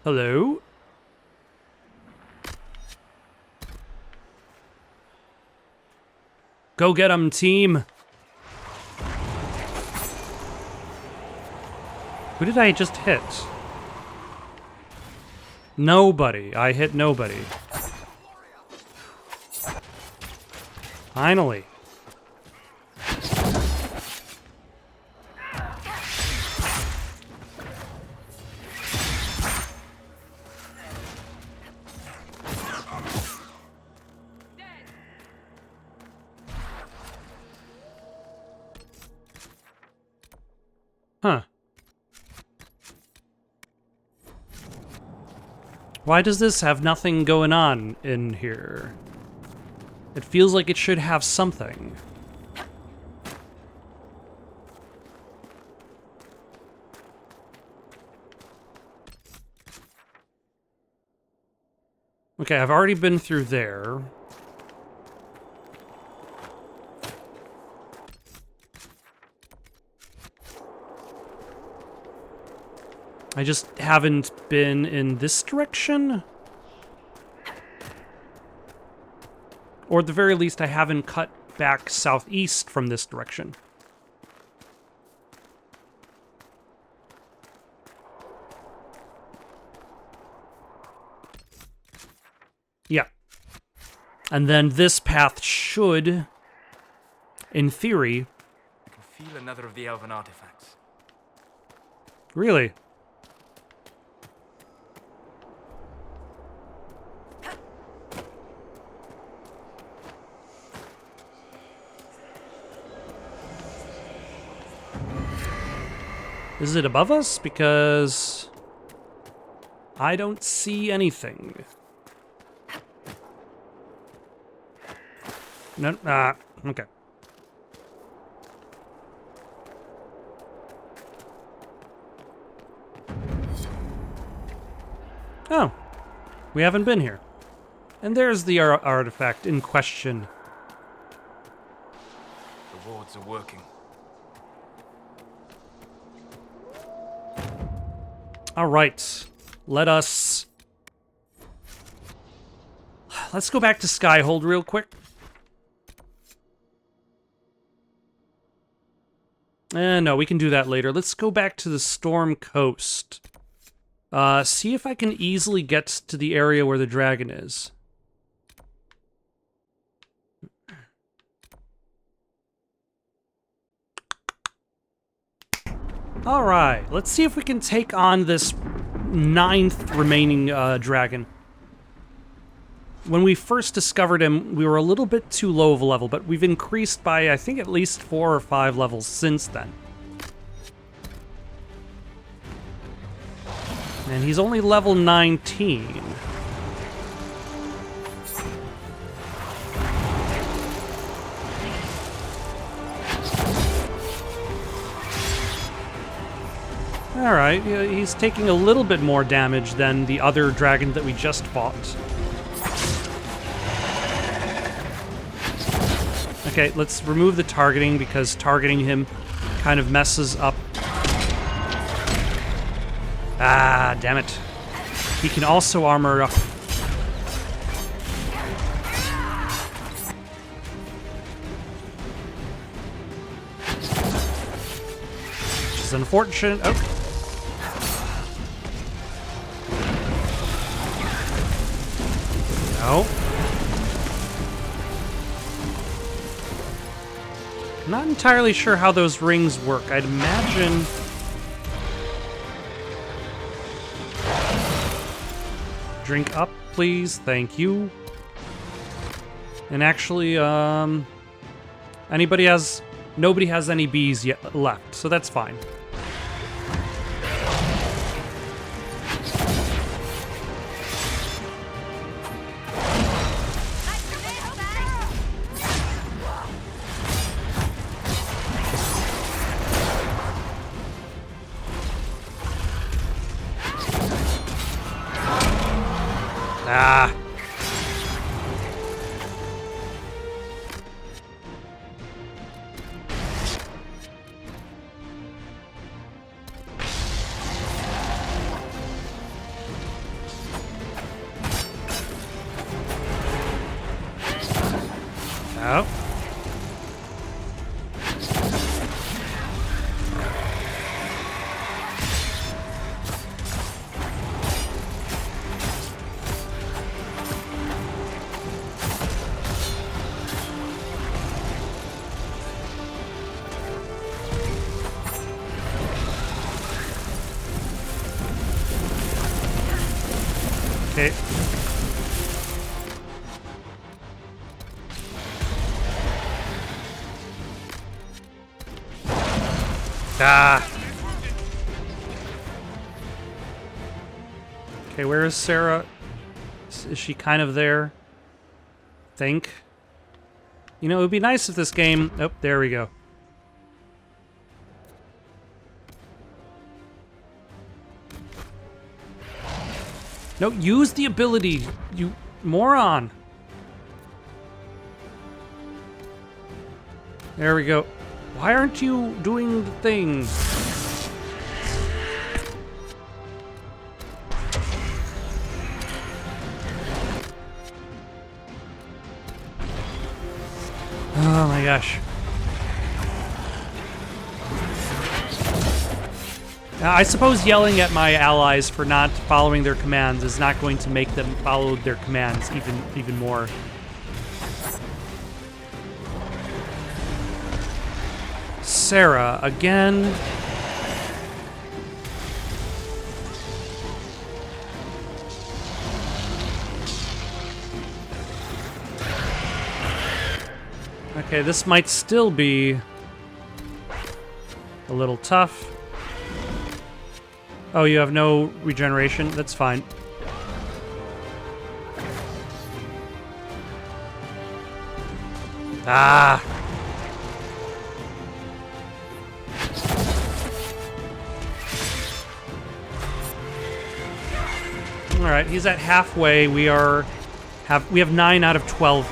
[SPEAKER 1] Hello? Go get 'em, team. Who did I just hit? Nobody. I hit nobody. Finally. Huh. Why does this have nothing going on in here? It feels like it should have something. Okay, I've already been through there. I just haven't been in this direction? Or at the very least, I haven't cut back southeast from this direction. Yeah. And then this path should, in theory...
[SPEAKER 4] I can feel another of the elven artifacts.
[SPEAKER 1] Really? Is it above us? Because I don't see anything. No, okay. Oh, we haven't been here. And there's the artifact in question.
[SPEAKER 4] The wards are working.
[SPEAKER 1] All right, let's go back to Skyhold real quick. No, we can do that later. Let's go back to the Storm Coast. See if I can easily get to the area where the dragon is. All right, let's see if we can take on this 9th remaining dragon. When we first discovered him, we were a little bit too low of a level, but we've increased by, I think, at least 4 or 5 levels since then. And he's only level 19. Alright, he's taking a little bit more damage than the other dragon that we just fought. Okay, let's remove the targeting because targeting him kind of messes up. Ah, damn it. He can also armor up. Which is unfortunate. Oh. No. I'm not entirely sure how those rings work. I'd imagine... Drink up, please. Thank you. And actually, nobody has any bees yet left, so that's fine. Oh. Okay. Ah. Okay, where is Sarah? Is she kind of there? Think. You know, it would be nice if this game... Oh, there we go. No, use the ability, you moron. There we go. Why aren't you doing the thing? Oh my gosh. I suppose yelling at my allies for not following their commands is not going to make them follow their commands even more. Sarah, again. Okay, this might still be a little tough. Oh, you have no regeneration? That's fine. Ah! Alright, he's at halfway. We have 9 out of 12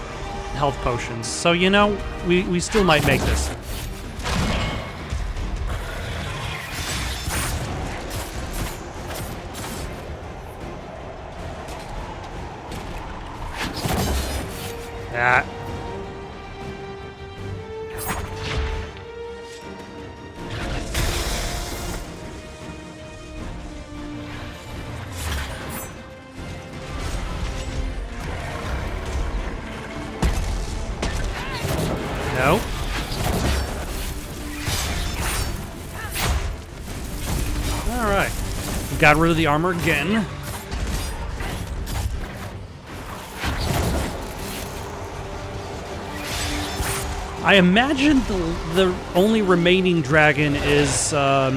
[SPEAKER 1] health potions. So, you know, we still might make this. Ah. No. All right. Got rid of the armor again. I imagine the only remaining dragon is the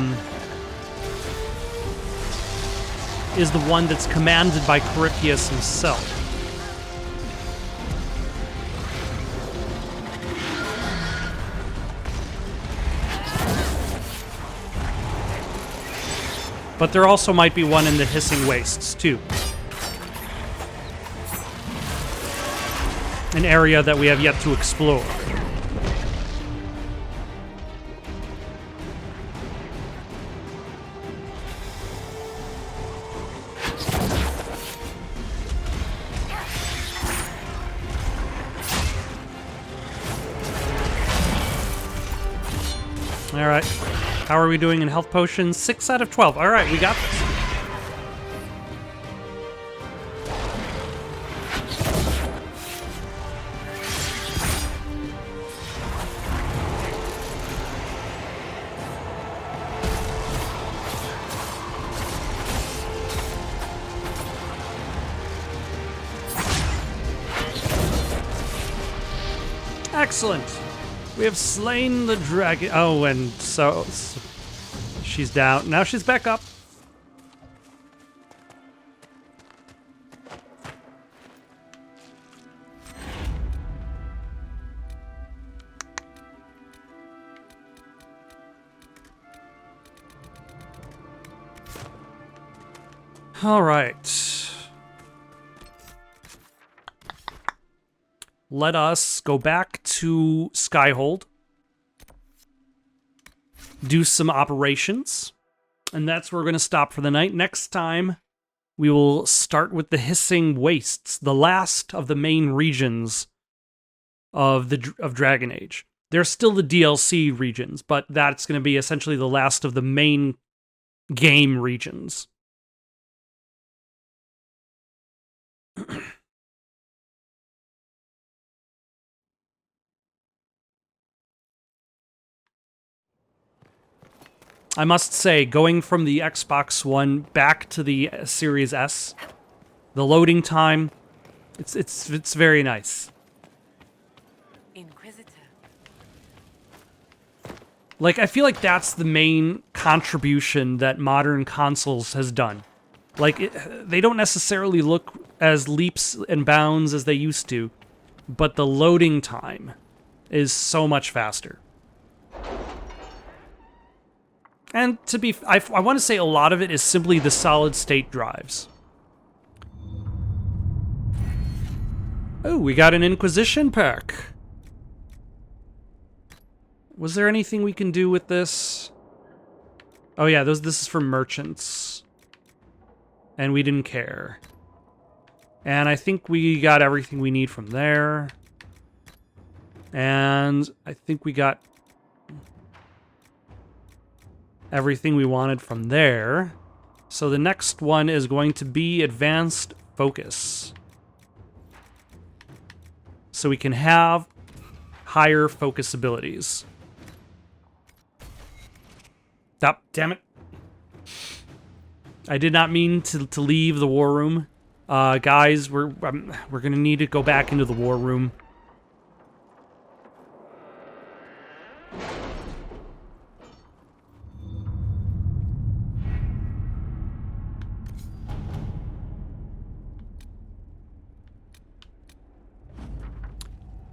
[SPEAKER 1] one that's commanded by Corypheus himself. But there also might be one in the Hissing Wastes, too. An area that we have yet to explore. All right. How are we doing in health potions? 6 out of 12. All right, we got this. Excellent. We have slain the dragon. Oh, and so she's down. Now she's back up. All right. Let us go back to Skyhold, do some operations, and that's where we're going to stop for the night. Next time, we will start with the Hissing Wastes, the last of the main regions of Dragon Age. There's still the DLC regions, but that's going to be essentially the last of the main game regions. I must say, going from the Xbox One back to the Series S, the loading time, it's very nice.
[SPEAKER 3] Inquisitor.
[SPEAKER 1] Like, I feel like that's the main contribution that modern consoles has done. Like, they don't necessarily look as leaps and bounds as they used to, but the loading time is so much faster. And to be, I want to say a lot of it is simply the solid-state drives. Oh, we got an Inquisition pack. Was there anything we can do with this? Oh yeah, this is for merchants. And we didn't care. And I think we got everything we need from there. And I think we got everything we wanted from there. So the next one is going to be Advanced Focus. So we can have higher focus abilities. Oh, damn it. I did not mean to leave the war room. Guys, we're gonna need to go back into the war room.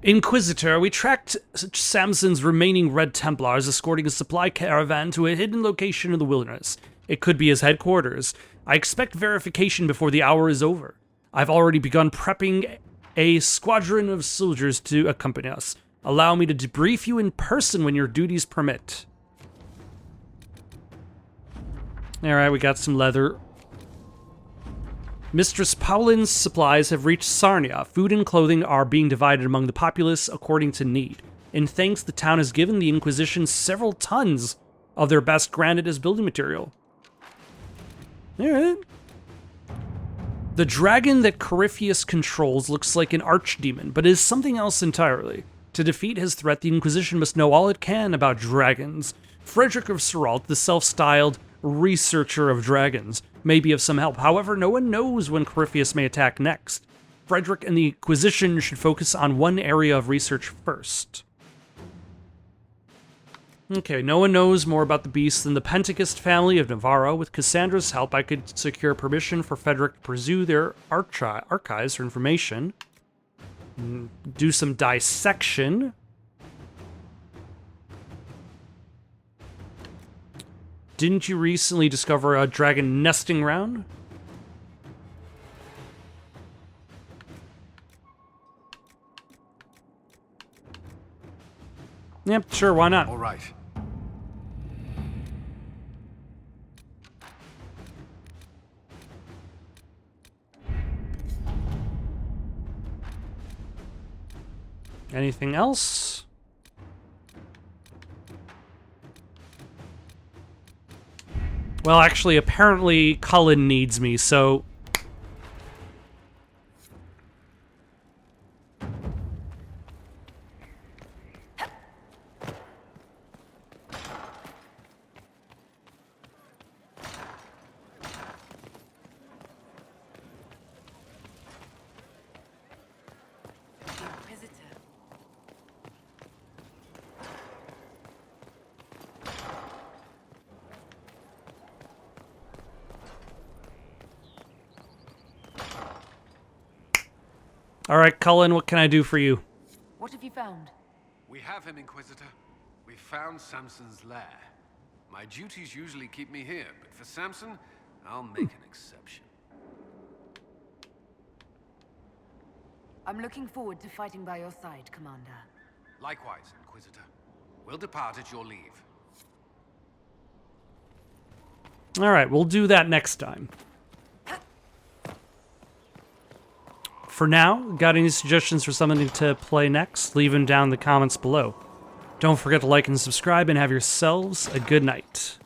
[SPEAKER 1] Inquisitor, we tracked Samson's remaining Red Templars escorting a supply caravan to a hidden location in the wilderness. It could be his headquarters. I expect verification before the hour is over. I've already begun prepping a squadron of soldiers to accompany us. Allow me to debrief you in person when your duties permit. Alright, we got some leather. Mistress Paulin's supplies have reached Sarnia. Food and clothing are being divided among the populace according to need. In thanks, the town has given the Inquisition several tons of their best granite as building material. Alright. The dragon that Corypheus controls looks like an archdemon, but is something else entirely. To defeat his threat, the Inquisition must know all it can about dragons. Frederick of Seralt, the self-styled researcher of dragons, may be of some help. However, no one knows when Corypheus may attack next. Frederick and the Inquisition should focus on one area of research first. Okay, no one knows more about the beast than the Pentagist family of Navarro. With Cassandra's help, I could secure permission for Frederick to pursue their archives for information. Do some dissection. Didn't you recently discover a dragon nesting ground? Yep, sure, why not?
[SPEAKER 2] All right.
[SPEAKER 1] Anything else? Well, actually, apparently Cullen needs me, so... All right, Cullen, what can I do for you?
[SPEAKER 3] What have you found?
[SPEAKER 2] We have him, Inquisitor. We found Samson's lair. My duties usually keep me here, but for Samson, I'll make an exception.
[SPEAKER 3] I'm looking forward to fighting by your side, Commander.
[SPEAKER 2] Likewise, Inquisitor. We'll depart at your leave. All
[SPEAKER 1] right, we'll do that next time. For now, got any suggestions for something to play next? Leave them down in the comments below. Don't forget to like and subscribe, and have yourselves a good night.